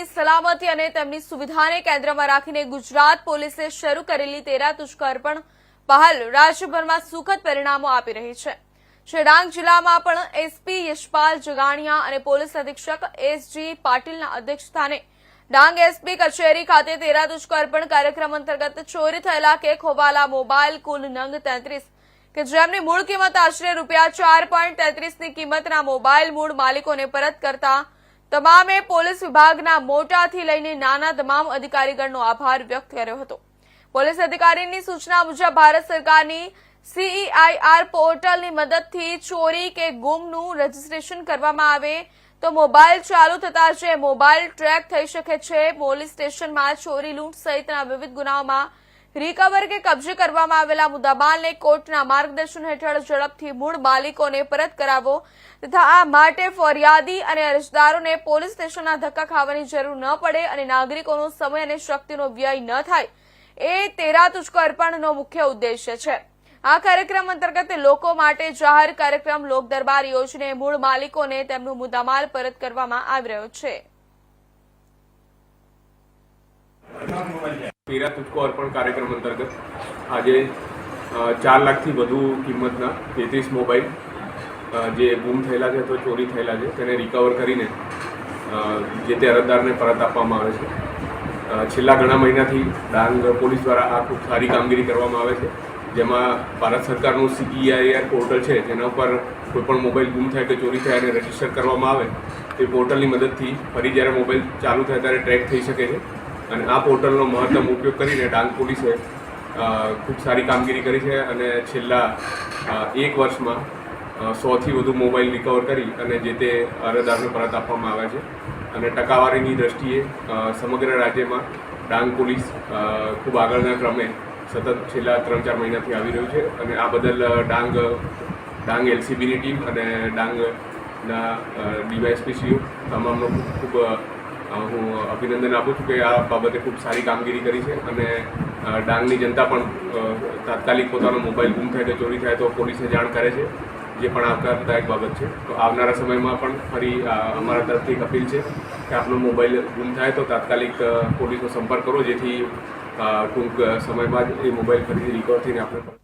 લોકોની સલામતી અને તેમની સુવિધાને કેન્દ્રમાં રાખીને ગુજરાત પોલીસે શરૂ કરેલી 13 દુષ્કર્મ પહેલ રાજ્યભરમાં સુખદ પરિણામો આપી રહી છે। ડાંગ જિલ્લામાં પણ એસપી યશપાલ જગાણિયા અને પોલીસ અધિક્ષક એસજી પાટીલના અધ્યક્ષસ્થાને ડાંગ એસપી કચેરી ખાતે 13 દુષ્કર્મ કાર્યક્રમ અંતર્ગત ચોરી થયેલા કે ખોવાયેલા મોબાઈલ કુલ નંગ 33 કે જેમની મૂળ કિંમત આશરે ₹4.33 ની કિંમતના મોબાઈલ મૂળ માલિકોને પરત કરતા તમામે પોલીસ વિભાગના મોટાથી લઈને નાના તમામ અધિકારીગણનો આભાર વ્યક્ત કર્યો હતો। પોલીસ અધિકારીની સૂચના મુજબ ભારત સરકારની CEIR પોર્ટલની મદદથી ચોરી કે ગુમનું રજીસ્ટ્રેશન કરવામાં આવે તો મોબાઈલ ચાલુ થતા જે મોબાઈલ ટ્રેક થઈ શકે છે। પોલીસ સ્ટેશનમાં ચોરી લૂંટ સહિતના વિવિધ ગુનાઓમાં રિકવર કે કબજે કરવામાં આવેલા મુદ્દામાલને કોર્ટના માર્ગદર્શન હેઠળ ઝડપથી મૂળ માલિકોને પરત કરાવવો તથા આ માટે ફરિયાદી અને અરજદારોને પોલીસ સ્ટેશનના ધક્કા ખાવાની જરૂર ન પડે અને નાગરિકોનો સમય અને શક્તિનો વ્યય ન થાય એ 13 દુષ્કર્મનો મુખ્ય ઉદ્દેશ્ય છે। આ કાર્યક્રમ અંતર્ગત લોકો માટે જાહેર કાર્યક્રમ લોક દરબાર યોજીને મૂળ માલિકોને તેમનો મુદ્દામાલ પરત કરવામાં આવી રહ્યો છે। 13 तुझको अर्पण कार्यक्रम अंतर्गत आज 4 लाख थी વધુ કિંમતના 33 મોબાઈલ જે ગુમ થયેલા છે તો ચોરી થયેલા છે તેને રિકવર કરીને જે તે અરજદારને પરત આપવામાં આવે છે। છેલ્લા ઘણા મહિનાથી ડાંગ પોલીસ દ્વારા આ ખૂબ સારી કામગીરી કરવામાં આવે છે, જેમાં ભારત સરકારનું CEIR પોર્ટલ છે જેના ઉપર કોઈપણ મોબાઈલ ગુમ થાય કે ચોરી થાય અને રજીસ્ટર કરવામાં આવે તે પોર્ટલની મદદથી ફરી જ્યારે મોબાઈલ ચાલુ થાય ત્યારે ટ્રેક થઈ શકે છે અને આ પોર્ટલનો મહત્તમ ઉપયોગ કરીને ડાંગ પોલીસે ખૂબ સારી કામગીરી કરી છે અને છેલ્લા 1 વર્ષમાં 100થી વધુ મોબાઈલ રિકવર કરી અને જે તે અરજદારને પરત આપવામાં આવ્યા છે અને ટકાવારીની દ્રષ્ટિએ સમગ્ર રાજ્યમાં ડાંગ પોલીસ ખૂબ આગળના ક્રમે સતત છેલ્લા 3-4 મહિનાથી આવી રહ્યું છે અને આ બદલ ડાંગ LCBની ટીમ અને ડાંગના DYSPCઓ તમામનો ખૂબ હું અભિનંદન આપું છું કે આ બાબતે ખૂબ સારી કામગીરી કરી છે અને ડાંગની જનતા પણ તાત્કાલિક પોતાનો મોબાઈલ ગુમ થાય કે ચોરી થાય તો પોલીસને જાણ કરે છે, જે પણ આવકારદાયક બાબત છે। તો આવનારા સમયમાં પણ ફરી અમારા તરફથી એક અપીલ છે કે આપનો મોબાઈલ ગુમ થાય તો તાત્કાલિક પોલીસનો સંપર્ક કરો, જેથી ટૂંક સમયમાં જ એ મોબાઈલ ફરીથી રિકવર થઈને આપણે